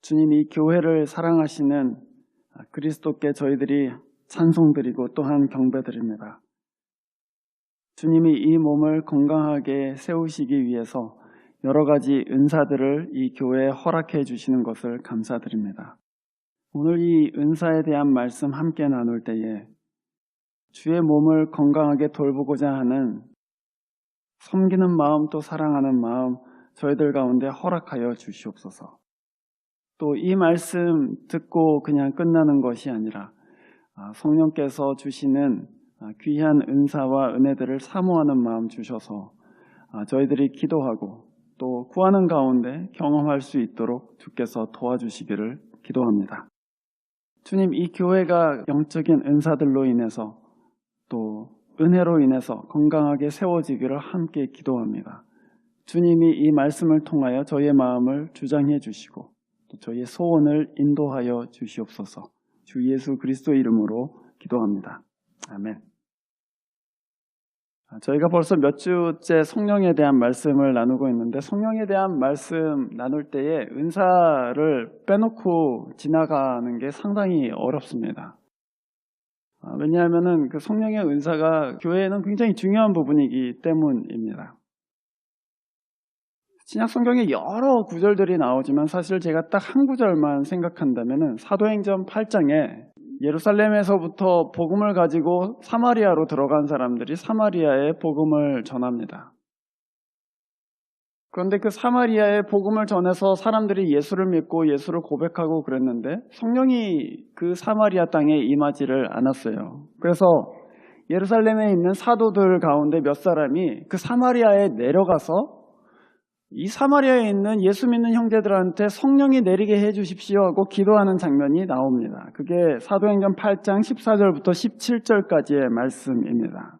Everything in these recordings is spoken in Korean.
주님이 교회를 사랑하시는 그리스도께 저희들이 찬송드리고 또한 경배드립니다. 주님이 이 몸을 건강하게 세우시기 위해서 여러 가지 은사들을 이 교회에 허락해 주시는 것을 감사드립니다. 오늘 이 은사에 대한 말씀 함께 나눌 때에 주의 몸을 건강하게 돌보고자 하는 섬기는 마음 또 사랑하는 마음 저희들 가운데 허락하여 주시옵소서. 또 이 말씀 듣고 그냥 끝나는 것이 아니라 성령께서 주시는 귀한 은사와 은혜들을 사모하는 마음 주셔서 저희들이 기도하고 또 구하는 가운데 경험할 수 있도록 주께서 도와주시기를 기도합니다. 주님, 이 교회가 영적인 은사들로 인해서 또 은혜로 인해서 건강하게 세워지기를 함께 기도합니다. 주님이 이 말씀을 통하여 저희의 마음을 주장해 주시고 또 저희의 소원을 인도하여 주시옵소서. 주 예수 그리스도 이름으로 기도합니다. 아멘. 저희가 벌써 몇 주째 성령에 대한 말씀을 나누고 있는데 성령에 대한 말씀 나눌 때에 은사를 빼놓고 지나가는 게 상당히 어렵습니다. 왜냐하면 그 성령의 은사가 교회에는 굉장히 중요한 부분이기 때문입니다. 신약 성경에 여러 구절들이 나오지만 사실 제가 딱 한 구절만 생각한다면 사도행전 8장에 예루살렘에서부터 복음을 가지고 사마리아로 들어간 사람들이 사마리아에 복음을 전합니다. 그런데 그 사마리아에 복음을 전해서 사람들이 예수를 믿고 예수를 고백하고 그랬는데 성령이 그 사마리아 땅에 임하지를 않았어요. 그래서 예루살렘에 있는 사도들 가운데 몇 사람이 그 사마리아에 내려가서 이 사마리아에 있는 예수 믿는 형제들한테 성령이 내리게 해 주십시오 하고 기도하는 장면이 나옵니다. 그게 사도행전 8장 14절부터 17절까지의 말씀입니다.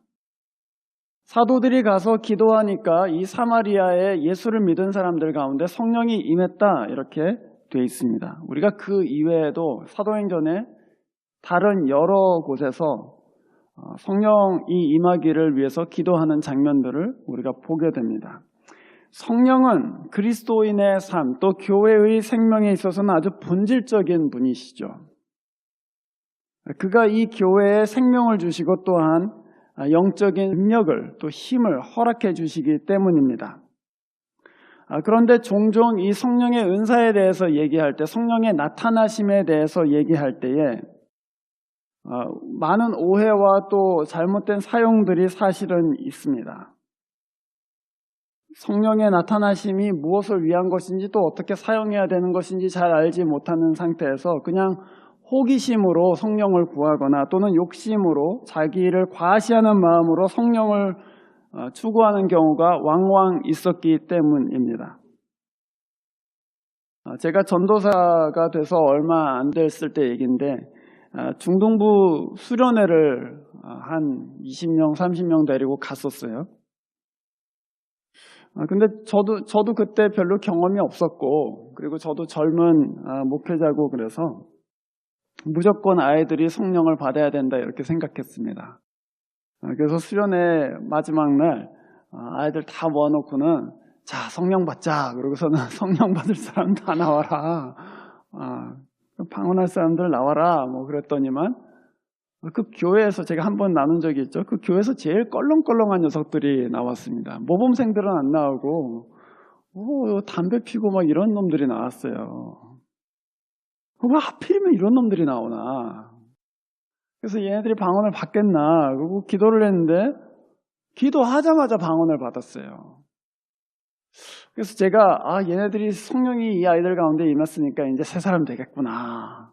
사도들이 가서 기도하니까 이 사마리아에 예수를 믿은 사람들 가운데 성령이 임했다 이렇게 돼 있습니다. 우리가 그 이외에도 사도행전에 다른 여러 곳에서 성령이 임하기를 위해서 기도하는 장면들을 우리가 보게 됩니다. 성령은 그리스도인의 삶, 또 교회의 생명에 있어서는 아주 본질적인 분이시죠. 그가 이 교회에 생명을 주시고 또한 영적인 능력을 또 힘을 허락해 주시기 때문입니다. 그런데 종종 이 성령의 은사에 대해서 얘기할 때, 성령의 나타나심에 대해서 얘기할 때에 많은 오해와 또 잘못된 사용들이 사실은 있습니다. 성령의 나타나심이 무엇을 위한 것인지 또 어떻게 사용해야 되는 것인지 잘 알지 못하는 상태에서 그냥 호기심으로 성령을 구하거나 또는 욕심으로 자기를 과시하는 마음으로 성령을 추구하는 경우가 왕왕 있었기 때문입니다. 제가 전도사가 돼서 얼마 안 됐을 때 얘기인데 중동부 수련회를 한 20명, 30명 데리고 갔었어요. 근데 저도 그때 별로 경험이 없었고, 그리고 저도 젊은 목회자고 그래서 무조건 아이들이 성령을 받아야 된다 이렇게 생각했습니다. 그래서 수련회 마지막 날 아이들 다 모아놓고는 자, 성령 받자. 그러고서는 성령 받을 사람 다 나와라. 방언할 사람들 나와라. 뭐 그랬더니만 그 교회에서 제가 한번 나눈 적이 있죠. 그 교회에서 제일 껄렁껄렁한 녀석들이 나왔습니다. 모범생들은 안 나오고 담배 피고 막 이런 놈들이 나왔어요. 왜 하필이면 이런 놈들이 나오나. 그래서 얘네들이 방언을 받겠나. 그리고 기도를 했는데 기도하자마자 방언을 받았어요. 그래서 제가 얘네들이 성령이 이 아이들 가운데 임했으니까 이제 새 사람 되겠구나.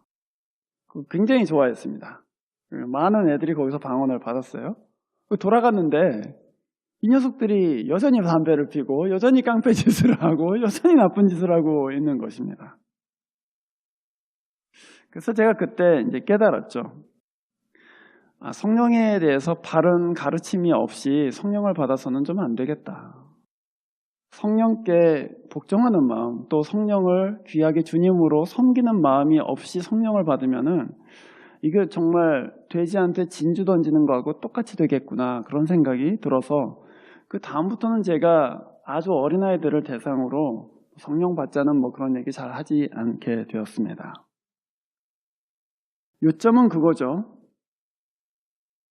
굉장히 좋아했습니다. 많은 애들이 거기서 방언을 받았어요. 돌아갔는데 이 녀석들이 여전히 담배를 피고 여전히 깡패 짓을 하고 여전히 나쁜 짓을 하고 있는 것입니다. 그래서 제가 그때 이제 깨달았죠. 성령에 대해서 바른 가르침이 없이 성령을 받아서는 좀 안 되겠다. 성령께 복종하는 마음, 또 성령을 귀하게 주님으로 섬기는 마음이 없이 성령을 받으면은 이게 정말 돼지한테 진주 던지는 거하고 똑같이 되겠구나 그런 생각이 들어서 그 다음부터는 제가 아주 어린아이들을 대상으로 성령 받자는 그런 얘기 잘 하지 않게 되었습니다. 요점은 그거죠.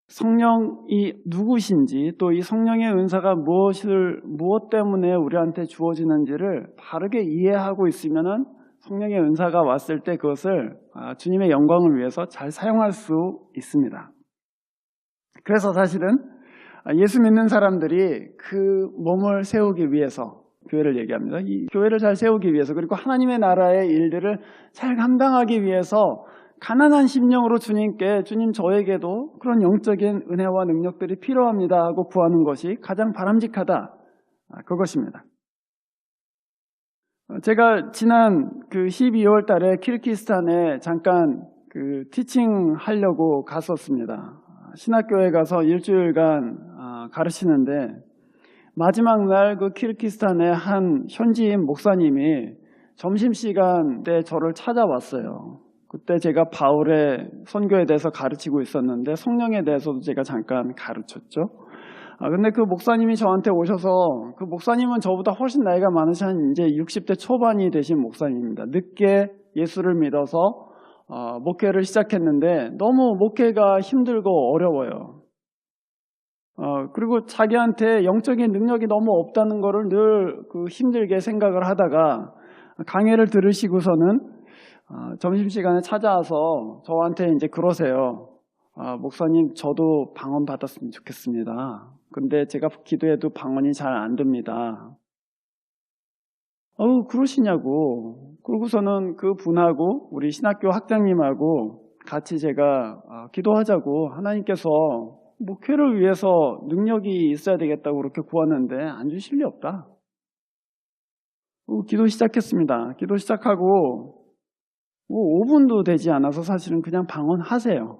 성령이 누구신지, 또 이 성령의 은사가 무엇 때문에 우리한테 주어지는지를 바르게 이해하고 있으면은 성령의 은사가 왔을 때 그것을 주님의 영광을 위해서 잘 사용할 수 있습니다. 그래서 사실은 예수 믿는 사람들이 그 몸을 세우기 위해서, 교회를 얘기합니다. 이 교회를 잘 세우기 위해서, 그리고 하나님의 나라의 일들을 잘 감당하기 위해서 가난한 심령으로 주님께, 주님 저에게도 그런 영적인 은혜와 능력들이 필요합니다 하고 구하는 것이 가장 바람직하다, 그것입니다. 제가 지난 12월 달에 키르기스탄에 잠깐 티칭 하려고 갔었습니다. 신학교에 가서 일주일간 가르치는데, 마지막 날 키르기스탄의 한 현지인 목사님이 점심시간 때 저를 찾아왔어요. 그때 제가 바울의 선교에 대해서 가르치고 있었는데 성령에 대해서도 제가 잠깐 가르쳤죠. 근데 그 목사님이 저한테 오셔서, 그 목사님은 저보다 훨씬 나이가 많으신 이제 60대 초반이 되신 목사님입니다. 늦게 예수를 믿어서 목회를 시작했는데 너무 목회가 힘들고 어려워요. 그리고 자기한테 영적인 능력이 너무 없다는 거를 늘 힘들게 생각을 하다가 강해를 들으시고서는 점심시간에 찾아와서 저한테 이제 그러세요. 목사님, 저도 방언 받았으면 좋겠습니다. 근데 제가 기도해도 방언이 잘 안 됩니다. 그러시냐고. 그러고서는 그 분하고 우리 신학교 학장님하고 같이 제가 기도하자고, 하나님께서 목회를 위해서 능력이 있어야 되겠다고 그렇게 구하는데 안 주실 리 없다. 기도 시작했습니다. 기도 시작하고 5분도 되지 않아서 사실은 그냥 방언하세요.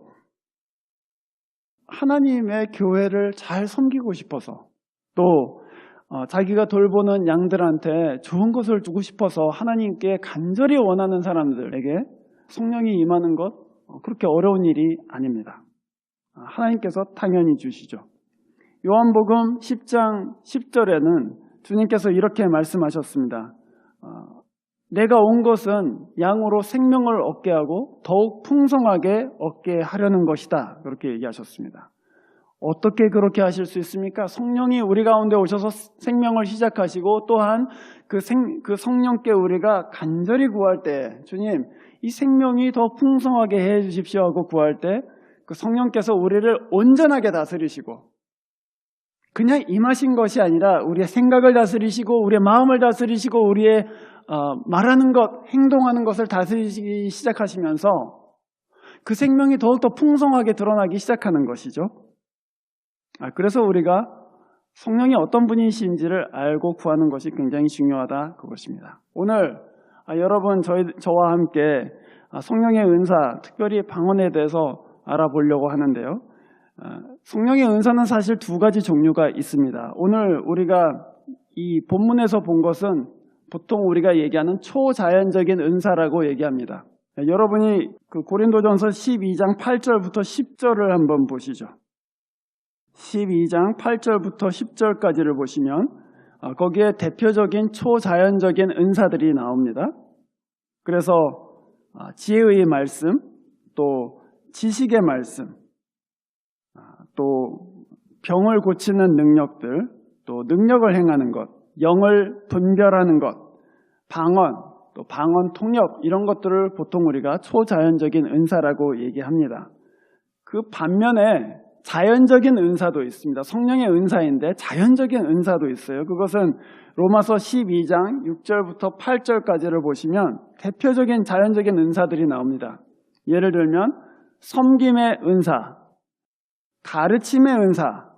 하나님의 교회를 잘 섬기고 싶어서, 또 자기가 돌보는 양들한테 좋은 것을 주고 싶어서 하나님께 간절히 원하는 사람들에게 성령이 임하는 것, 그렇게 어려운 일이 아닙니다. 하나님께서 당연히 주시죠. 요한복음 10장 10절에는 주님께서 이렇게 말씀하셨습니다. 내가 온 것은 양으로 생명을 얻게 하고 더욱 풍성하게 얻게 하려는 것이다, 그렇게 얘기하셨습니다. 어떻게 그렇게 하실 수 있습니까? 성령이 우리 가운데 오셔서 생명을 시작하시고, 또한 그 성령께 우리가 간절히 구할 때, 주님 이 생명이 더 풍성하게 해 주십시오 하고 구할 때 그 성령께서 우리를 온전하게 다스리시고, 그냥 임하신 것이 아니라 우리의 생각을 다스리시고 우리의 마음을 다스리시고 우리의 말하는 것, 행동하는 것을 다스리기 시작하시면서 그 생명이 더욱더 풍성하게 드러나기 시작하는 것이죠. 그래서 우리가 성령이 어떤 분이신지를 알고 구하는 것이 굉장히 중요하다, 그것입니다. 오늘 여러분 저와 함께 성령의 은사, 특별히 방언에 대해서 알아보려고 하는데요. 성령의 은사는 사실 두 가지 종류가 있습니다. 오늘 우리가 이 본문에서 본 것은 보통 우리가 얘기하는 초자연적인 은사라고 얘기합니다. 여러분이 고린도전서 12장 8절부터 10절을 한번 보시죠. 12장 8절부터 10절까지를 보시면 거기에 대표적인 초자연적인 은사들이 나옵니다. 그래서 지혜의 말씀, 또 지식의 말씀, 또 병을 고치는 능력들, 또 능력을 행하는 것, 영을 분별하는 것, 방언, 또 방언 통역, 이런 것들을 보통 우리가 초자연적인 은사라고 얘기합니다. 그 반면에 자연적인 은사도 있습니다. 성령의 은사인데 자연적인 은사도 있어요. 그것은 로마서 12장 6절부터 8절까지를 보시면 대표적인 자연적인 은사들이 나옵니다. 예를 들면 섬김의 은사, 가르침의 은사,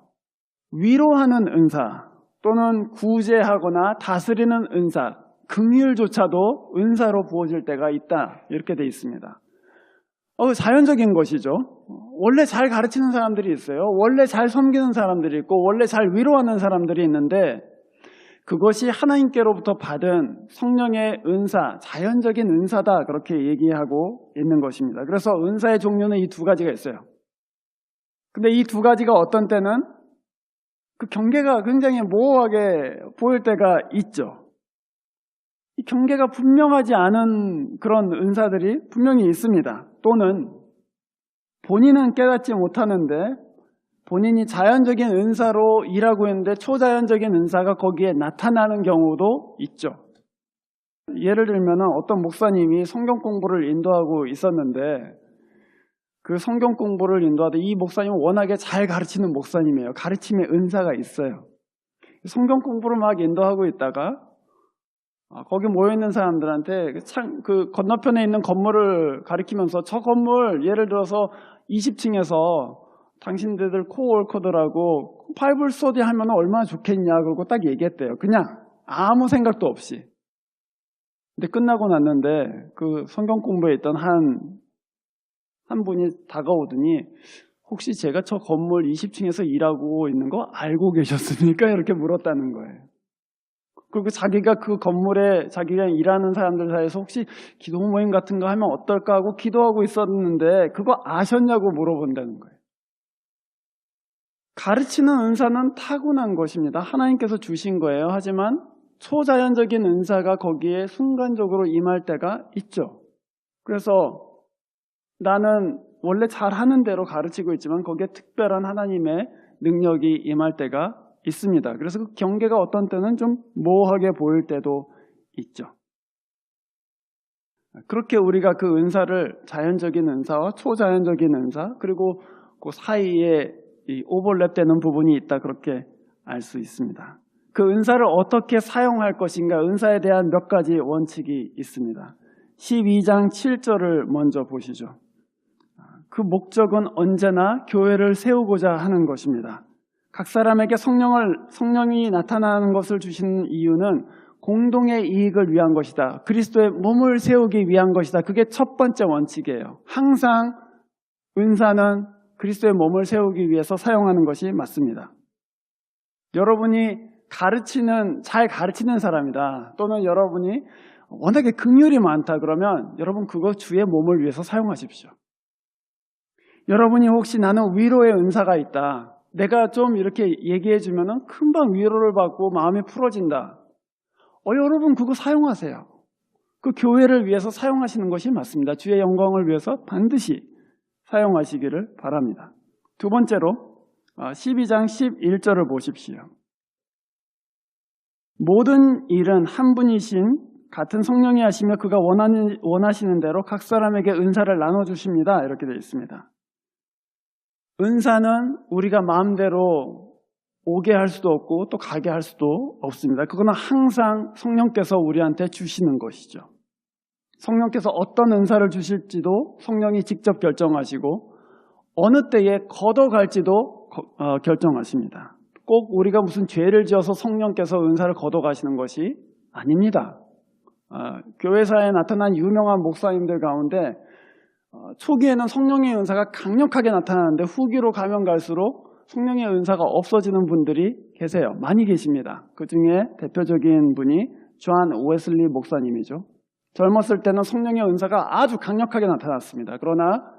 위로하는 은사, 또는 구제하거나 다스리는 은사, 긍휼조차도 은사로 부어질 때가 있다, 이렇게 돼 있습니다. 자연적인 것이죠. 원래 잘 가르치는 사람들이 있어요. 원래 잘 섬기는 사람들이 있고 원래 잘 위로하는 사람들이 있는데, 그것이 하나님께로부터 받은 성령의 은사, 자연적인 은사다, 그렇게 얘기하고 있는 것입니다. 그래서 은사의 종류는 이 두 가지가 있어요. 근데 이 두 가지가 어떤 때는 그 경계가 굉장히 모호하게 보일 때가 있죠. 이 경계가 분명하지 않은 그런 은사들이 분명히 있습니다. 또는 본인은 깨닫지 못하는데 본인이 자연적인 은사로 일하고 있는데 초자연적인 은사가 거기에 나타나는 경우도 있죠. 예를 들면 어떤 목사님이 성경 공부를 인도하고 있었는데 그 성경 공부를 인도하다 이 목사님은 워낙에 잘 가르치는 목사님이에요. 가르침의 은사가 있어요. 성경 공부를 막 인도하고 있다가 거기 모여있는 사람들한테 그 건너편에 있는 건물을 가리키면서 저 건물 예를 들어서 20층에서 당신들 코월커들하고 바이블 스터디 하면 얼마나 좋겠냐 그러고 딱 얘기했대요. 그냥 아무 생각도 없이. 근데 끝나고 났는데 그 성경 공부에 있던 한 분이 다가오더니 혹시 제가 저 건물 20층에서 일하고 있는 거 알고 계셨습니까? 이렇게 물었다는 거예요. 그리고 자기가 그 건물에 자기가 일하는 사람들 사이에서 혹시 기도 모임 같은 거 하면 어떨까 하고 기도하고 있었는데 그거 아셨냐고 물어본다는 거예요. 가르치는 은사는 타고난 것입니다. 하나님께서 주신 거예요. 하지만 초자연적인 은사가 거기에 순간적으로 임할 때가 있죠. 그래서 나는 원래 잘하는 대로 가르치고 있지만 거기에 특별한 하나님의 능력이 임할 때가 있습니다. 그래서 그 경계가 어떤 때는 좀 모호하게 보일 때도 있죠. 그렇게 우리가 그 은사를 자연적인 은사와 초자연적인 은사 그리고 그 사이에 이 오버랩되는 부분이 있다 그렇게 알 수 있습니다. 그 은사를 어떻게 사용할 것인가 은사에 대한 몇 가지 원칙이 있습니다. 12장 7절을 먼저 보시죠. 그 목적은 언제나 교회를 세우고자 하는 것입니다. 각 사람에게 성령이 나타나는 것을 주시는 이유는 공동의 이익을 위한 것이다. 그리스도의 몸을 세우기 위한 것이다. 그게 첫 번째 원칙이에요. 항상 은사는 그리스도의 몸을 세우기 위해서 사용하는 것이 맞습니다. 여러분이 잘 가르치는 사람이다. 또는 여러분이 워낙에 긍휼이 많다 그러면 여러분 그거 주의 몸을 위해서 사용하십시오. 여러분이 혹시 나는 위로의 은사가 있다. 내가 좀 이렇게 얘기해 주면은 금방 위로를 받고 마음이 풀어진다. 여러분 그거 사용하세요. 그 교회를 위해서 사용하시는 것이 맞습니다. 주의 영광을 위해서 반드시 사용하시기를 바랍니다. 두 번째로 12장 11절을 보십시오. 모든 일은 한 분이신 같은 성령이 하시며 그가 원하시는 대로 각 사람에게 은사를 나눠주십니다. 이렇게 되어 있습니다. 은사는 우리가 마음대로 오게 할 수도 없고 또 가게 할 수도 없습니다. 그거는 항상 성령께서 우리한테 주시는 것이죠. 성령께서 어떤 은사를 주실지도 성령이 직접 결정하시고 어느 때에 걷어갈지도 결정하십니다. 꼭 우리가 무슨 죄를 지어서 성령께서 은사를 걷어가시는 것이 아닙니다. 교회사에 나타난 유명한 목사님들 가운데 초기에는 성령의 은사가 강력하게 나타나는데 후기로 가면 갈수록 성령의 은사가 없어지는 분들이 계세요. 많이 계십니다. 그 중에 대표적인 분이 존 웨슬리 목사님이죠. 젊었을 때는 성령의 은사가 아주 강력하게 나타났습니다. 그러나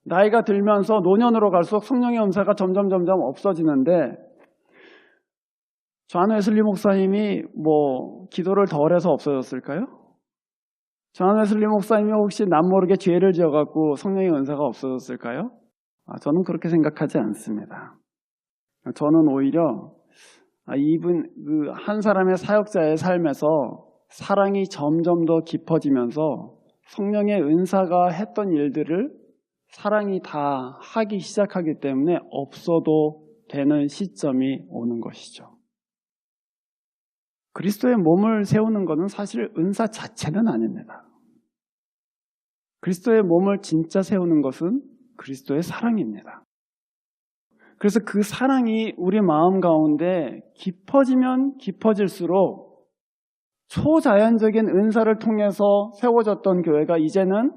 나이가 들면서 노년으로 갈수록 성령의 은사가 점점 없어지는데 존 웨슬리 목사님이 기도를 덜 해서 없어졌을까요? 존 웨슬리 목사님이 혹시 남모르게 죄를 지어갖고 성령의 은사가 없어졌을까요? 저는 그렇게 생각하지 않습니다. 저는 오히려 한 사람의 사역자의 삶에서 사랑이 점점 더 깊어지면서 성령의 은사가 했던 일들을 사랑이 다 하기 시작하기 때문에 없어도 되는 시점이 오는 것이죠. 그리스도의 몸을 세우는 것은 사실 은사 자체는 아닙니다. 그리스도의 몸을 진짜 세우는 것은 그리스도의 사랑입니다. 그래서 그 사랑이 우리 마음 가운데 깊어지면 깊어질수록 초자연적인 은사를 통해서 세워졌던 교회가 이제는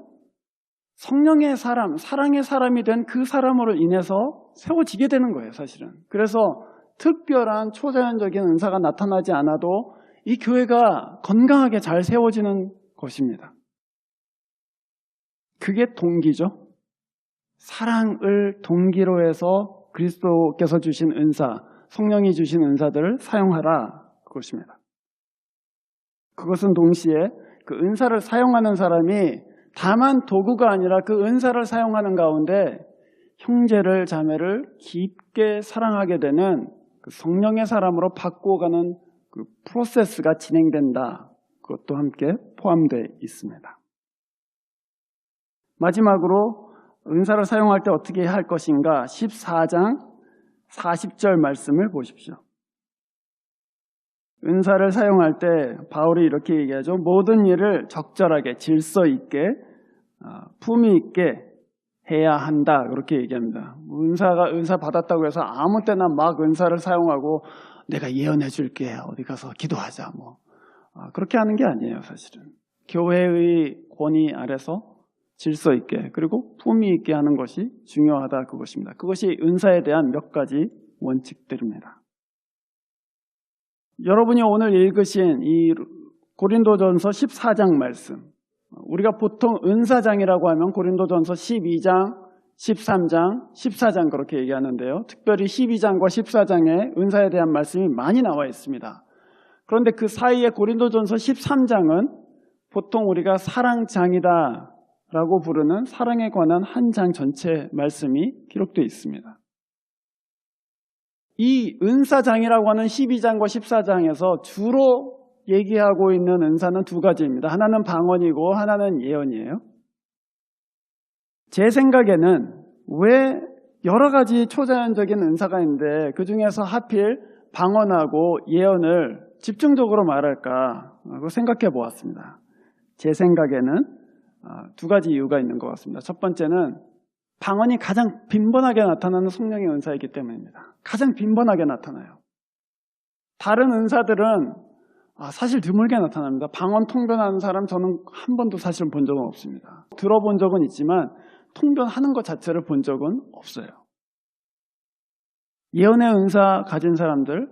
성령의 사람, 사랑의 사람이 된 그 사람으로 인해서 세워지게 되는 거예요, 사실은. 그래서 특별한 초자연적인 은사가 나타나지 않아도 이 교회가 건강하게 잘 세워지는 것입니다. 그게 동기죠. 사랑을 동기로 해서 그리스도께서 주신 은사, 성령이 주신 은사들을 사용하라 그것입니다. 그것은 동시에 그 은사를 사용하는 사람이 다만 도구가 아니라 그 은사를 사용하는 가운데 형제를 자매를 깊게 사랑하게 되는 그 성령의 사람으로 바꾸어가는 그 프로세스가 진행된다. 그것도 함께 포함되어 있습니다. 마지막으로 은사를 사용할 때 어떻게 할 것인가 14장 40절 말씀을 보십시오. 은사를 사용할 때 바울이 이렇게 얘기하죠. 모든 일을 적절하게 질서 있게 품위 있게 해야 한다. 그렇게 얘기합니다. 은사 받았다고 해서 아무 때나 막 은사를 사용하고 내가 예언해 줄게. 어디 가서 기도하자. 그렇게 하는 게 아니에요. 사실은. 교회의 권위 아래서 질서 있게 그리고 품위 있게 하는 것이 중요하다. 그것입니다. 그것이 은사에 대한 몇 가지 원칙들입니다. 여러분이 오늘 읽으신 이 고린도전서 14장 말씀, 우리가 보통 은사장이라고 하면 고린도전서 12장, 13장, 14장 그렇게 얘기하는데요. 특별히 12장과 14장에 은사에 대한 말씀이 많이 나와 있습니다. 그런데 그 사이에 고린도전서 13장은 보통 우리가 사랑장이다 라고 부르는 사랑에 관한 한 장 전체 말씀이 기록되어 있습니다. 이 은사장이라고 하는 12장과 14장에서 주로 얘기하고 있는 은사는 두 가지입니다. 하나는 방언이고 하나는 예언이에요. 제 생각에는 왜 여러 가지 초자연적인 은사가 있는데 그 중에서 하필 방언하고 예언을 집중적으로 말할까 생각해 보았습니다. 제 생각에는 두 가지 이유가 있는 것 같습니다. 첫 번째는 방언이 가장 빈번하게 나타나는 성령의 은사이기 때문입니다. 가장 빈번하게 나타나요. 다른 은사들은 사실 드물게 나타납니다. 방언 통변하는 사람 저는 한 번도 사실 본 적은 없습니다. 들어본 적은 있지만 통변하는 것 자체를 본 적은 없어요. 예언의 은사 가진 사람들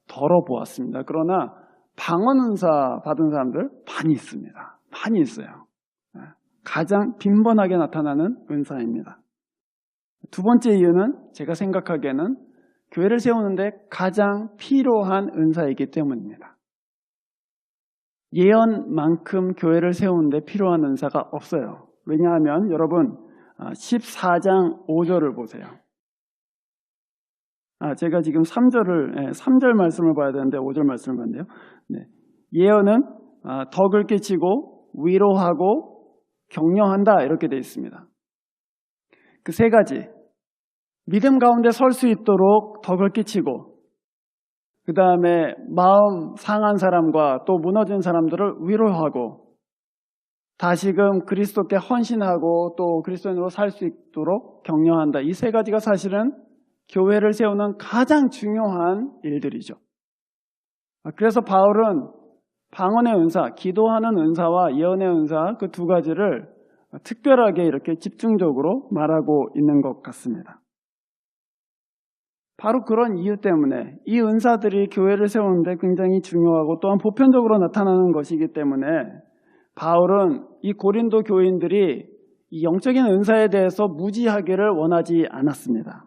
덜어 보았습니다. 그러나 방언 은사 받은 사람들 많이 있습니다. 많이 있어요. 가장 빈번하게 나타나는 은사입니다. 두 번째 이유는 제가 생각하기에는 교회를 세우는데 가장 필요한 은사이기 때문입니다. 예언만큼 교회를 세우는데 필요한 은사가 없어요. 왜냐하면 여러분 14장 5절을 보세요. 제가 지금 3절 말씀을 봐야 되는데 5절 말씀을 봤네요. 네. 예언은 덕을 끼치고 위로하고 격려한다 이렇게 되어 있습니다. 그 세 가지 믿음 가운데 설 수 있도록 덕을 끼치고 그 다음에 마음 상한 사람과 또 무너진 사람들을 위로하고 다시금 그리스도께 헌신하고 또 그리스도인으로 살 수 있도록 격려한다. 이 세 가지가 사실은 교회를 세우는 가장 중요한 일들이죠. 그래서 바울은 방언의 은사, 기도하는 은사와 예언의 은사 그 두 가지를 특별하게 이렇게 집중적으로 말하고 있는 것 같습니다. 바로 그런 이유 때문에 이 은사들이 교회를 세우는데 굉장히 중요하고 또한 보편적으로 나타나는 것이기 때문에 바울은 이 고린도 교인들이 이 영적인 은사에 대해서 무지하기를 원하지 않았습니다.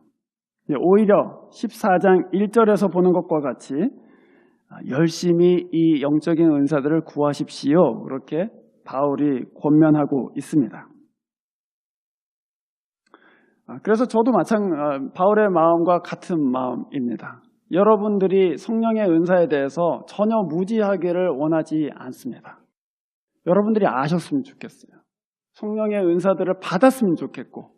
오히려 14장 1절에서 보는 것과 같이 열심히 이 영적인 은사들을 구하십시오. 그렇게 바울이 권면하고 있습니다. 그래서 저도 바울의 마음과 같은 마음입니다. 여러분들이 성령의 은사에 대해서 전혀 무지하기를 원하지 않습니다. 여러분들이 아셨으면 좋겠어요. 성령의 은사들을 받았으면 좋겠고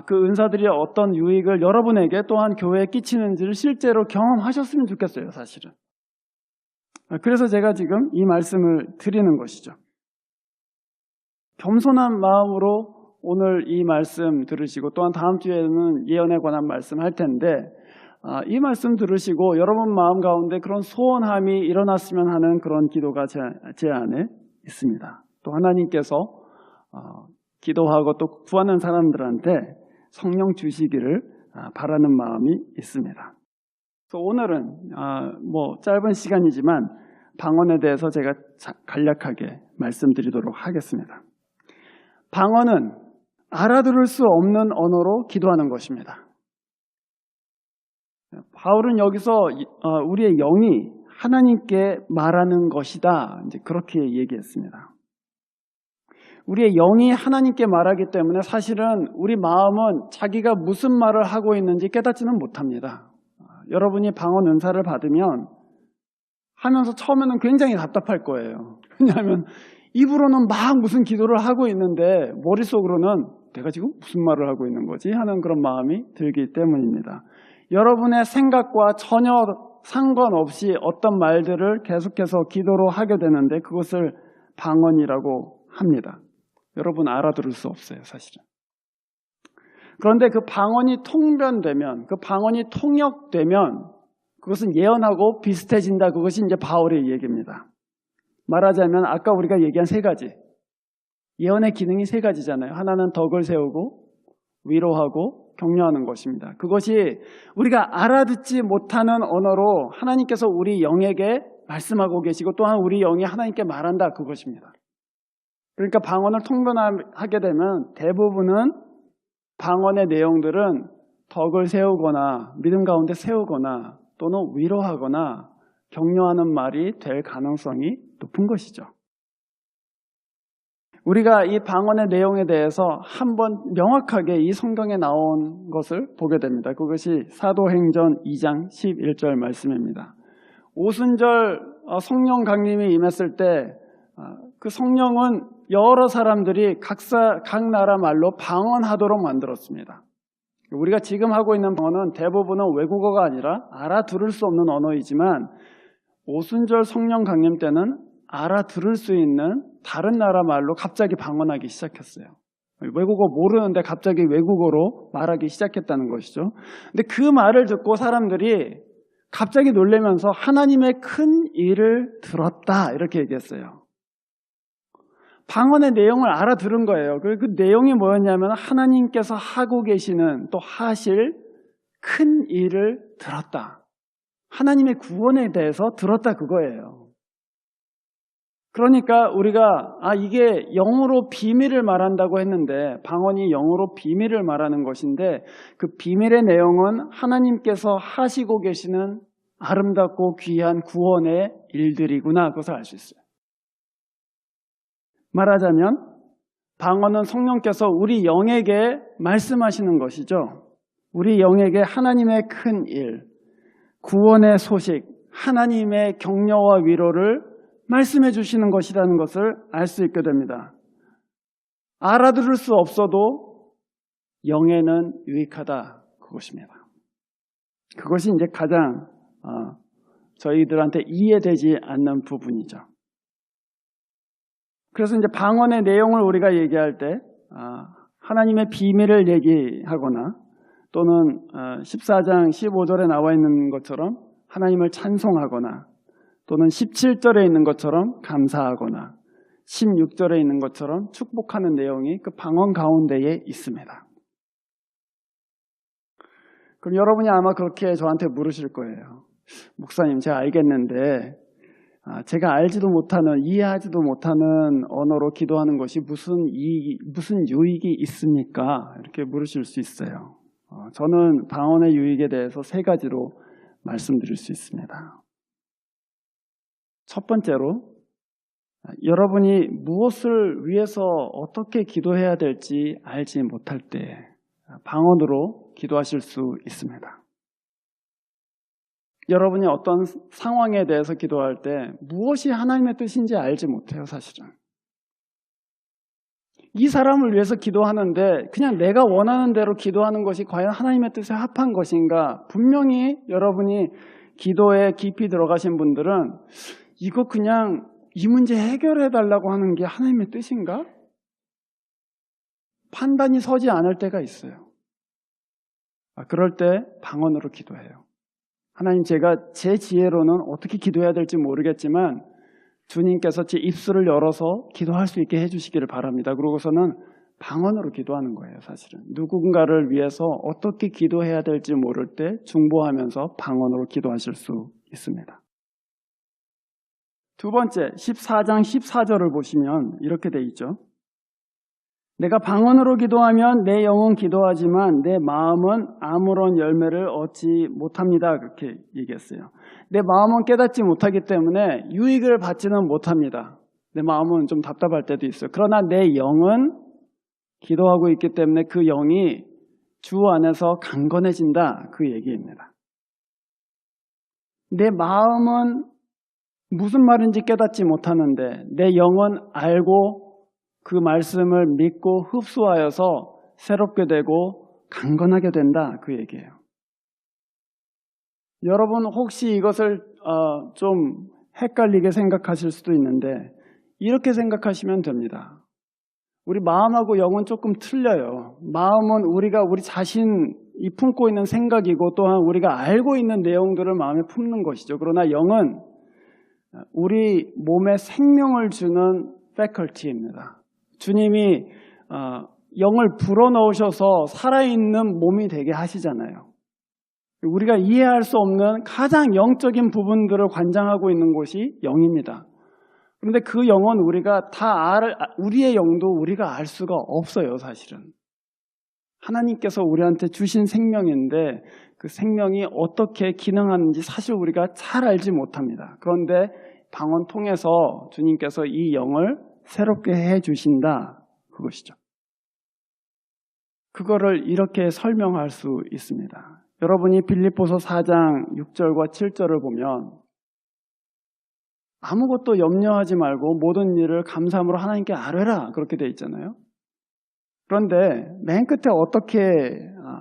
그 은사들이 어떤 유익을 여러분에게 또한 교회에 끼치는지를 실제로 경험하셨으면 좋겠어요. 사실은. 그래서 제가 지금 이 말씀을 드리는 것이죠. 겸손한 마음으로 오늘 이 말씀 들으시고 또한 다음 주에는 예언에 관한 말씀 할 텐데 이 말씀 들으시고 여러분 마음 가운데 그런 소원함이 일어났으면 하는 그런 기도가 제 안에 있습니다. 또 하나님께서 기도하고 또 구하는 사람들한테 성령 주시기를 바라는 마음이 있습니다. 그래서 오늘은 짧은 시간이지만 방언에 대해서 제가 간략하게 말씀드리도록 하겠습니다. 방언은 알아들을 수 없는 언어로 기도하는 것입니다. 바울은 여기서 우리의 영이 하나님께 말하는 것이다. 이제 그렇게 얘기했습니다. 우리의 영이 하나님께 말하기 때문에 사실은 우리 마음은 자기가 무슨 말을 하고 있는지 깨닫지는 못합니다. 여러분이 방언 은사를 받으면 하면서 처음에는 굉장히 답답할 거예요. 왜냐하면 입으로는 막 무슨 기도를 하고 있는데 머릿속으로는 내가 지금 무슨 말을 하고 있는 거지? 하는 그런 마음이 들기 때문입니다. 여러분의 생각과 전혀 상관없이 어떤 말들을 계속해서 기도로 하게 되는데 그것을 방언이라고 합니다. 여러분 알아들을 수 없어요, 사실은. 그런데 그 방언이 통변되면, 그 방언이 통역되면 그것은 예언하고 비슷해진다. 그것이 이제 바울의 얘기입니다. 말하자면 아까 우리가 얘기한 세 가지. 예언의 기능이 세 가지잖아요. 하나는 덕을 세우고 위로하고 격려하는 것입니다. 그것이 우리가 알아듣지 못하는 언어로 하나님께서 우리 영에게 말씀하고 계시고 또한 우리 영이 하나님께 말한다. 그것입니다. 그러니까 방언을 통변하게 되면 대부분은 방언의 내용들은 덕을 세우거나 믿음 가운데 세우거나 또는 위로하거나 격려하는 말이 될 가능성이 높은 것이죠. 우리가 이 방언의 내용에 대해서 한번 명확하게 이 성경에 나온 것을 보게 됩니다. 그것이 사도행전 2장 11절 말씀입니다. 오순절 성령 강림이 임했을 때 그 성령은 여러 사람들이 각 나라 말로 방언하도록 만들었습니다. 우리가 지금 하고 있는 방언은 대부분은 외국어가 아니라 알아들을 수 없는 언어이지만 오순절 성령 강림 때는 알아들을 수 있는 다른 나라 말로 갑자기 방언하기 시작했어요. 외국어 모르는데 갑자기 외국어로 말하기 시작했다는 것이죠. 근데 그 말을 듣고 사람들이 갑자기 놀라면서 하나님의 큰 일을 들었다 이렇게 얘기했어요. 방언의 내용을 알아들은 거예요. 그 내용이 뭐였냐면 하나님께서 하고 계시는 또 하실 큰 일을 들었다. 하나님의 구원에 대해서 들었다 그거예요. 그러니까 우리가 이게 영으로 비밀을 말한다고 했는데 방언이 영으로 비밀을 말하는 것인데 그 비밀의 내용은 하나님께서 하시고 계시는 아름답고 귀한 구원의 일들이구나 그것을 알 수 있어요. 말하자면 방언은 성령께서 우리 영에게 말씀하시는 것이죠. 우리 영에게 하나님의 큰 일, 구원의 소식, 하나님의 격려와 위로를 말씀해 주시는 것이라는 것을 알 수 있게 됩니다. 알아들을 수 없어도 영에는 유익하다 그것입니다. 그것이 이제 가장 저희들한테 이해되지 않는 부분이죠. 그래서 이제 방언의 내용을 우리가 얘기할 때 하나님의 비밀을 얘기하거나 또는 14장 15절에 나와 있는 것처럼 하나님을 찬송하거나 또는 17절에 있는 것처럼 감사하거나 16절에 있는 것처럼 축복하는 내용이 그 방언 가운데에 있습니다. 그럼 여러분이 아마 그렇게 저한테 물으실 거예요. 목사님, 제가 알겠는데 제가 알지도 못하는, 이해하지도 못하는 언어로 기도하는 것이 무슨 유익이 있습니까? 이렇게 물으실 수 있어요. 저는 방언의 유익에 대해서 세 가지로 말씀드릴 수 있습니다. 첫 번째로 여러분이 무엇을 위해서 어떻게 기도해야 될지 알지 못할 때 방언으로 기도하실 수 있습니다. 여러분이 어떤 상황에 대해서 기도할 때 무엇이 하나님의 뜻인지 알지 못해요, 사실은. 이 사람을 위해서 기도하는데 그냥 내가 원하는 대로 기도하는 것이 과연 하나님의 뜻에 합한 것인가? 분명히 여러분이 기도에 깊이 들어가신 분들은 이거 그냥 이 문제 해결해 달라고 하는 게 하나님의 뜻인가? 판단이 서지 않을 때가 있어요. 그럴 때 방언으로 기도해요. 하나님, 제가 제 지혜로는 어떻게 기도해야 될지 모르겠지만 주님께서 제 입술을 열어서 기도할 수 있게 해주시기를 바랍니다. 그러고서는 방언으로 기도하는 거예요, 사실은. 누군가를 위해서 어떻게 기도해야 될지 모를 때 중보하면서 방언으로 기도하실 수 있습니다. 두 번째, 14장 14절을 보시면 이렇게 돼 있죠. 내가 방언으로 기도하면 내 영은 기도하지만 내 마음은 아무런 열매를 얻지 못합니다. 그렇게 얘기했어요. 내 마음은 깨닫지 못하기 때문에 유익을 받지는 못합니다. 내 마음은 좀 답답할 때도 있어요. 그러나 내 영은 기도하고 있기 때문에 그 영이 주 안에서 강건해진다, 그 얘기입니다. 내 마음은 무슨 말인지 깨닫지 못하는데 내 영은 알고 그 말씀을 믿고 흡수하여서 새롭게 되고 강건하게 된다, 그 얘기예요. 여러분 혹시 이것을 좀 헷갈리게 생각하실 수도 있는데 이렇게 생각하시면 됩니다. 우리 마음하고 영은 조금 틀려요. 마음은 우리가 우리 자신이 품고 있는 생각이고 또한 우리가 알고 있는 내용들을 마음에 품는 것이죠. 그러나 영은 우리 몸에 생명을 주는 faculty입니다. 주님이 영을 불어넣으셔서 살아있는 몸이 되게 하시잖아요. 우리가 이해할 수 없는 가장 영적인 부분들을 관장하고 있는 곳이 영입니다. 그런데 그 영은 우리가 우리의 영도 우리가 알 수가 없어요, 사실은. 하나님께서 우리한테 주신 생명인데 그 생명이 어떻게 기능하는지 사실 우리가 잘 알지 못합니다. 그런데 방언 통해서 주님께서 이 영을 새롭게 해주신다, 그것이죠. 그거를 이렇게 설명할 수 있습니다. 여러분이 빌립보서 4장 6절과 7절을 보면 아무것도 염려하지 말고 모든 일을 감사함으로 하나님께 아뢰라, 그렇게 되어 있잖아요. 그런데 맨 끝에 어떻게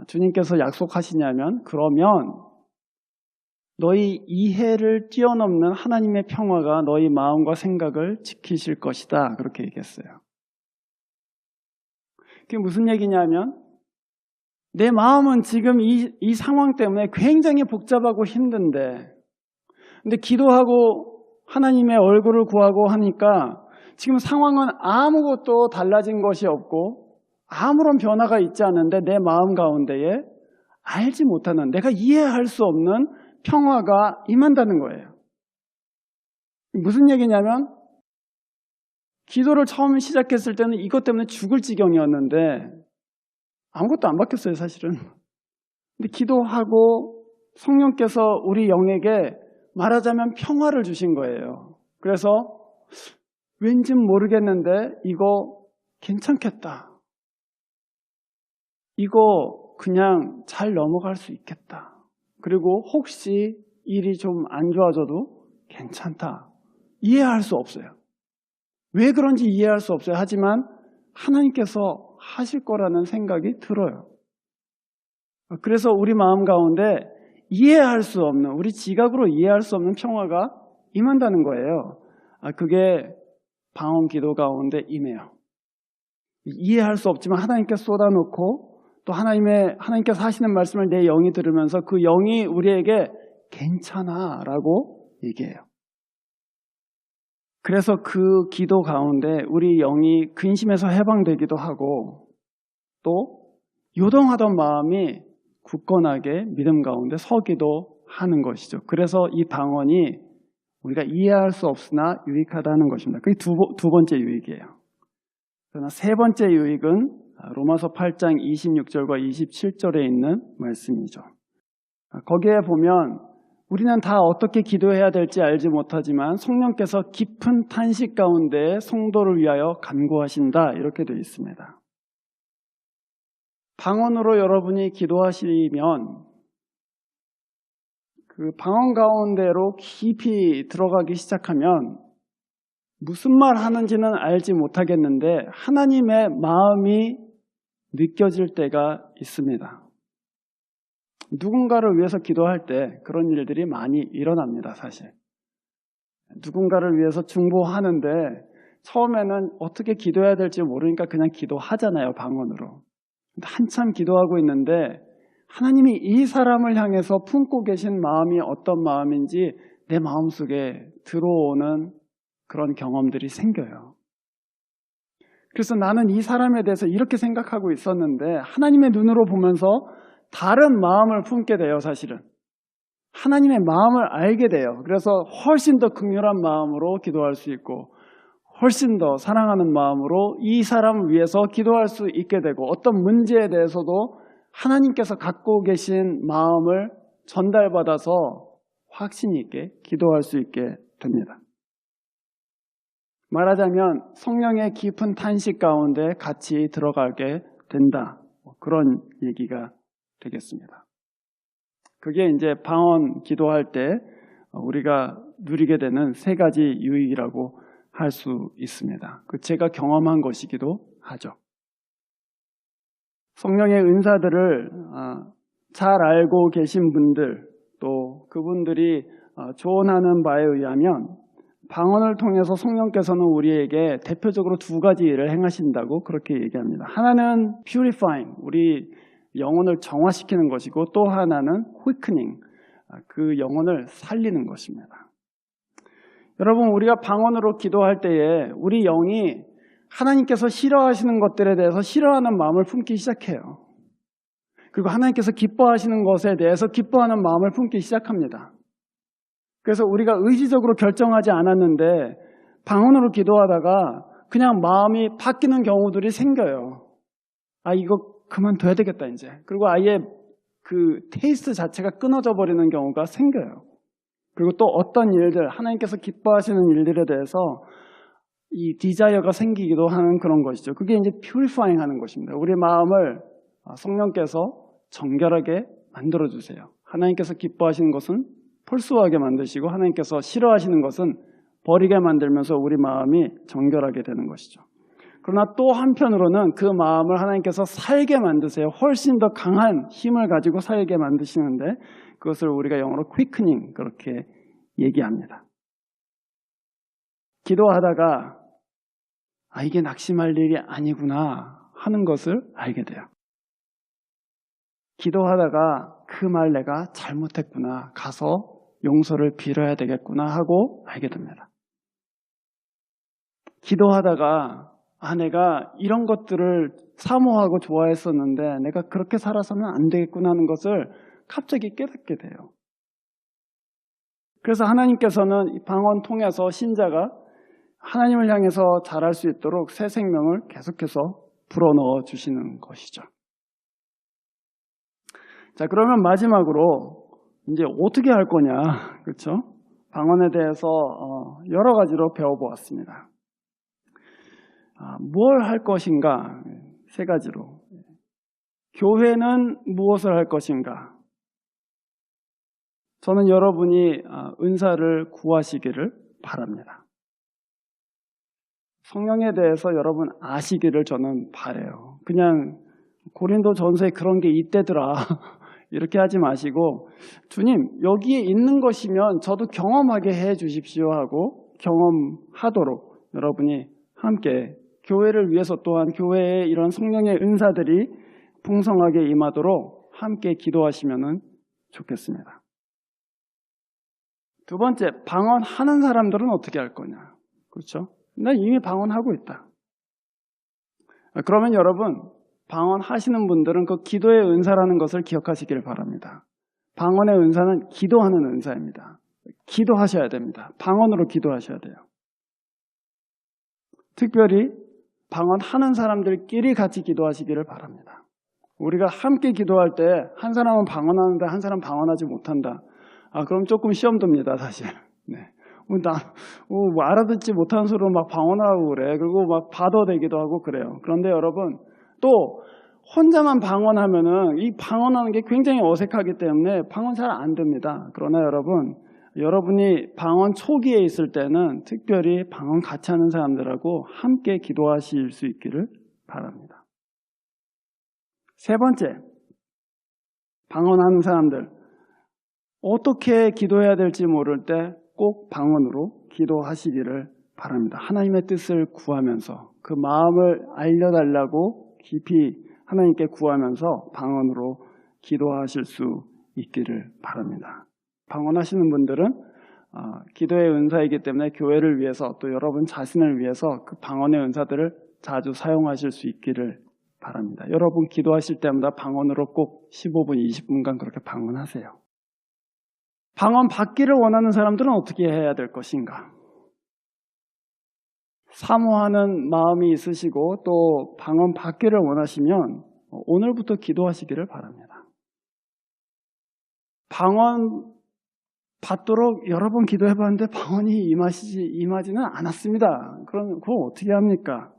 주님께서 약속하시냐면 그러면 너희 이해를 뛰어넘는 하나님의 평화가 너희 마음과 생각을 지키실 것이다, 그렇게 얘기했어요. 그게 무슨 얘기냐면 내 마음은 지금 이 상황 때문에 굉장히 복잡하고 힘든데 근데 기도하고 하나님의 얼굴을 구하고 하니까 지금 상황은 아무것도 달라진 것이 없고 아무런 변화가 있지 않은데 내 마음 가운데에 알지 못하는, 내가 이해할 수 없는 평화가 임한다는 거예요. 무슨 얘기냐면 기도를 처음 시작했을 때는 이것 때문에 죽을 지경이었는데 아무것도 안 바뀌었어요, 사실은. 근데 기도하고 성령께서 우리 영에게 말하자면 평화를 주신 거예요. 그래서 왠지 모르겠는데 이거 괜찮겠다. 이거 그냥 잘 넘어갈 수 있겠다. 그리고 혹시 일이 좀 안 좋아져도 괜찮다. 이해할 수 없어요. 왜 그런지 이해할 수 없어요. 하지만 하나님께서 하실 거라는 생각이 들어요. 그래서 우리 마음 가운데 이해할 수 없는, 우리 지각으로 이해할 수 없는 평화가 임한다는 거예요. 그게 방언 기도 가운데 임해요. 이해할 수 없지만 하나님께 쏟아놓고 또 하나님께서 하시는 말씀을 내 영이 들으면서 그 영이 우리에게 괜찮아 라고 얘기해요. 그래서 그 기도 가운데 우리 영이 근심에서 해방되기도 하고 또 요동하던 마음이 굳건하게 믿음 가운데 서기도 하는 것이죠. 그래서 이 방언이 우리가 이해할 수 없으나 유익하다는 것입니다. 그게 두 번째 유익이에요. 그러나 세 번째 유익은 로마서 8장 26절과 27절에 있는 말씀이죠. 거기에 보면 우리는 다 어떻게 기도해야 될지 알지 못하지만 성령께서 깊은 탄식 가운데 성도를 위하여 간구하신다, 이렇게 되어 있습니다. 방언으로 여러분이 기도하시면 그 방언 가운데로 깊이 들어가기 시작하면 무슨 말 하는지는 알지 못하겠는데 하나님의 마음이 느껴질 때가 있습니다. 누군가를 위해서 기도할 때 그런 일들이 많이 일어납니다, 사실. 누군가를 위해서 중보하는데 처음에는 어떻게 기도해야 될지 모르니까 그냥 기도하잖아요, 방언으로. 한참 기도하고 있는데 하나님이 이 사람을 향해서 품고 계신 마음이 어떤 마음인지 내 마음속에 들어오는 그런 경험들이 생겨요. 그래서 나는 이 사람에 대해서 이렇게 생각하고 있었는데 하나님의 눈으로 보면서 다른 마음을 품게 돼요, 사실은. 하나님의 마음을 알게 돼요. 그래서 훨씬 더 긍휼한 마음으로 기도할 수 있고 훨씬 더 사랑하는 마음으로 이 사람을 위해서 기도할 수 있게 되고 어떤 문제에 대해서도 하나님께서 갖고 계신 마음을 전달받아서 확신 있게 기도할 수 있게 됩니다. 말하자면 성령의 깊은 탄식 가운데 같이 들어가게 된다. 그런 얘기가 되겠습니다. 그게 이제 방언 기도할 때 우리가 누리게 되는 세 가지 유익이라고 할 수 있습니다. 제가 경험한 것이기도 하죠. 성령의 은사들을 잘 알고 계신 분들, 또 그분들이 조언하는 바에 의하면 방언을 통해서 성령께서는 우리에게 대표적으로 두 가지 일을 행하신다고 그렇게 얘기합니다. 하나는 purifying, 우리 영혼을 정화시키는 것이고, 또 하나는 quickening, 그 영혼을 살리는 것입니다. 여러분, 우리가 방언으로 기도할 때에 우리 영이 하나님께서 싫어하시는 것들에 대해서 싫어하는 마음을 품기 시작해요. 그리고 하나님께서 기뻐하시는 것에 대해서 기뻐하는 마음을 품기 시작합니다. 그래서 우리가 의지적으로 결정하지 않았는데 방언으로 기도하다가 그냥 마음이 바뀌는 경우들이 생겨요. 이거 그만둬야 되겠다 이제. 그리고 아예 그 테이스트 자체가 끊어져 버리는 경우가 생겨요. 그리고 또 어떤 일들, 하나님께서 기뻐하시는 일들에 대해서 이 디자이어가 생기기도 하는 그런 것이죠. 그게 이제 퓨리파잉 하는 것입니다. 우리 마음을 성령께서 정결하게 만들어주세요. 하나님께서 기뻐하시는 것은 폴수하게 만드시고, 하나님께서 싫어하시는 것은 버리게 만들면서 우리 마음이 정결하게 되는 것이죠. 그러나 또 한편으로는 그 마음을 하나님께서 살게 만드세요. 훨씬 더 강한 힘을 가지고 살게 만드시는데, 그것을 우리가 영어로 quickening 그렇게 얘기합니다. 기도하다가 이게 낙심할 일이 아니구나 하는 것을 알게 돼요. 기도하다가 그 말 내가 잘못했구나, 가서 용서를 빌어야 되겠구나 하고 알게 됩니다. 기도하다가 내가 이런 것들을 사모하고 좋아했었는데 내가 그렇게 살아서는 안 되겠구나 하는 것을 갑자기 깨닫게 돼요. 그래서 하나님께서는 이 방언 통해서 신자가 하나님을 향해서 자랄 수 있도록 새 생명을 계속해서 불어넣어 주시는 것이죠. 자, 그러면 마지막으로 이제 어떻게 할 거냐, 그렇죠? 방언에 대해서 여러 가지로 배워보았습니다. 뭘 할 것인가? 세 가지로. 교회는 무엇을 할 것인가? 저는 여러분이 은사를 구하시기를 바랍니다. 성령에 대해서 여러분 아시기를 저는 바라요. 그냥 고린도 전서에 그런 게 있대더라 이렇게 하지 마시고, 주님 여기에 있는 것이면 저도 경험하게 해 주십시오 하고 경험하도록 여러분이 함께 교회를 위해서, 또한 교회에 이런 성령의 은사들이 풍성하게 임하도록 함께 기도하시면 좋겠습니다. 두 번째, 방언하는 사람들은 어떻게 할 거냐? 그렇죠? 난 이미 방언하고 있다. 그러면 여러분, 방언하시는 분들은 그 기도의 은사라는 것을 기억하시길 바랍니다. 방언의 은사는 기도하는 은사입니다. 기도하셔야 됩니다. 방언으로 기도하셔야 돼요. 특별히 방언하는 사람들끼리 같이 기도하시기를 바랍니다. 우리가 함께 기도할 때 한 사람은 방언하는데 한 사람은 방언하지 못한다. 그럼 조금 시험 듭니다, 사실. 네. 알아듣지 못하는 소리로 막 방언하고 그래. 그리고 막 받아대기도 하고 그래요. 그런데 여러분, 또 혼자만 방언하면은 이 방언하는 게 굉장히 어색하기 때문에 방언 잘 안 됩니다. 그러나 여러분이 방언 초기에 있을 때는 특별히 방언 같이 하는 사람들하고 함께 기도하실 수 있기를 바랍니다. 세 번째, 방언하는 사람들, 어떻게 기도해야 될지 모를 때 꼭 방언으로 기도하시기를 바랍니다. 하나님의 뜻을 구하면서, 그 마음을 알려달라고 깊이 하나님께 구하면서 방언으로 기도하실 수 있기를 바랍니다. 방언하시는 분들은 기도의 은사이기 때문에 교회를 위해서, 또 여러분 자신을 위해서 그 방언의 은사들을 자주 사용하실 수 있기를 바랍니다. 여러분 기도하실 때마다 방언으로 꼭 15분, 20분간 그렇게 방언하세요. 방언 받기를 원하는 사람들은 어떻게 해야 될 것인가? 사모하는 마음이 있으시고 또 방언 받기를 원하시면 오늘부터 기도하시기를 바랍니다. 방언 받도록 여러 번 기도해봤는데 방언이 임하지는 않았습니다. 그럼 그거 어떻게 합니까?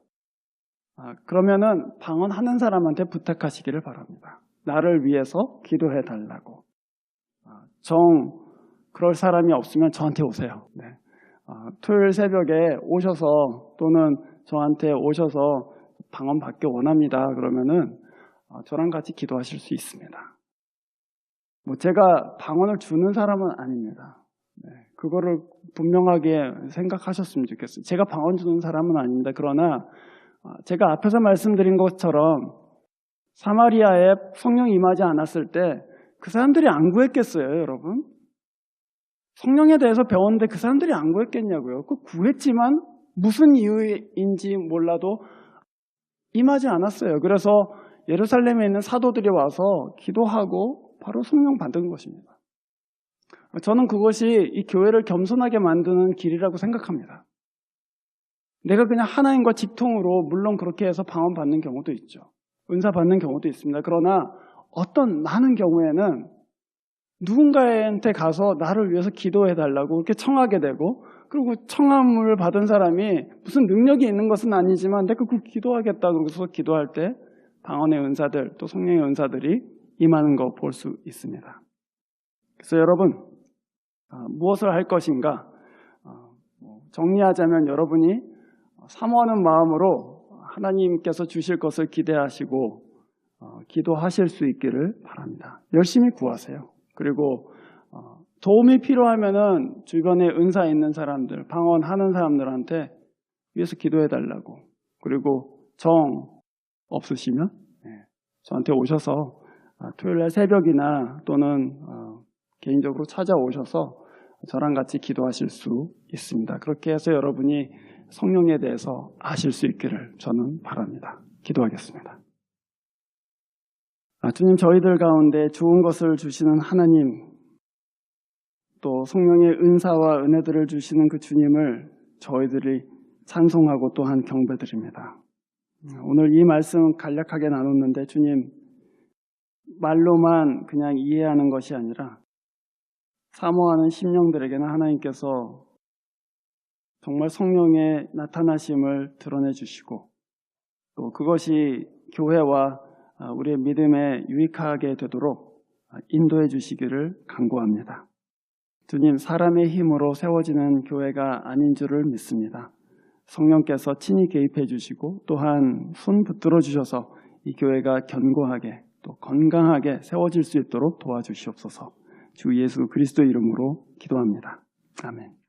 그러면은 방언하는 사람한테 부탁하시기를 바랍니다. 나를 위해서 기도해달라고. 그럴 사람이 없으면 저한테 오세요. 네. 토요일 새벽에 오셔서 또는 저한테 오셔서 방언 받기 원합니다. 그러면은 저랑 같이 기도하실 수 있습니다. 제가 방언을 주는 사람은 아닙니다. 네. 그거를 분명하게 생각하셨으면 좋겠어요. 제가 방언 주는 사람은 아닙니다. 그러나 제가 앞에서 말씀드린 것처럼 사마리아에 성령이 임하지 않았을 때 그 사람들이 안 구했겠어요, 여러분? 성령에 대해서 배웠는데 그 사람들이 안 구했겠냐고요. 구했지만 무슨 이유인지 몰라도 임하지 않았어요. 그래서 예루살렘에 있는 사도들이 와서 기도하고 바로 성령 받은 것입니다. 저는 그것이 이 교회를 겸손하게 만드는 길이라고 생각합니다. 내가 그냥 하나님과 직통으로 물론 그렇게 해서 방언 받는 경우도 있죠. 은사 받는 경우도 있습니다. 그러나 어떤 많은 경우에는 누군가한테 가서 나를 위해서 기도해달라고 그렇게 청하게 되고, 그리고 청함을 받은 사람이 무슨 능력이 있는 것은 아니지만 내가 그 기도하겠다고 해서 기도할 때 방언의 은사들 또 성령의 은사들이 임하는 거 볼 수 있습니다. 그래서 여러분 무엇을 할 것인가 정리하자면 여러분이 사모하는 마음으로 하나님께서 주실 것을 기대하시고 기도하실 수 있기를 바랍니다. 열심히 구하세요. 그리고 도움이 필요하면은 주변에 은사 있는 사람들, 방언하는 사람들한테 위해서 기도해달라고. 그리고 정 없으시면 저한테 오셔서 토요일날 새벽이나 또는 개인적으로 찾아오셔서 저랑 같이 기도하실 수 있습니다. 그렇게 해서 여러분이 성령에 대해서 아실 수 있기를 저는 바랍니다. 기도하겠습니다. 주님, 저희들 가운데 좋은 것을 주시는 하나님, 또 성령의 은사와 은혜들을 주시는 그 주님을 저희들이 찬송하고 또한 경배드립니다. 오늘 이 말씀 간략하게 나눴는데 주님, 말로만 그냥 이해하는 것이 아니라 사모하는 심령들에게는 하나님께서 정말 성령의 나타나심을 드러내 주시고 또 그것이 교회와 우리의 믿음에 유익하게 되도록 인도해 주시기를 간구합니다. 주님, 사람의 힘으로 세워지는 교회가 아닌 줄을 믿습니다. 성령께서 친히 개입해 주시고 또한 손 붙들어 주셔서 이 교회가 견고하게 또 건강하게 세워질 수 있도록 도와주시옵소서. 주 예수 그리스도 이름으로 기도합니다. 아멘.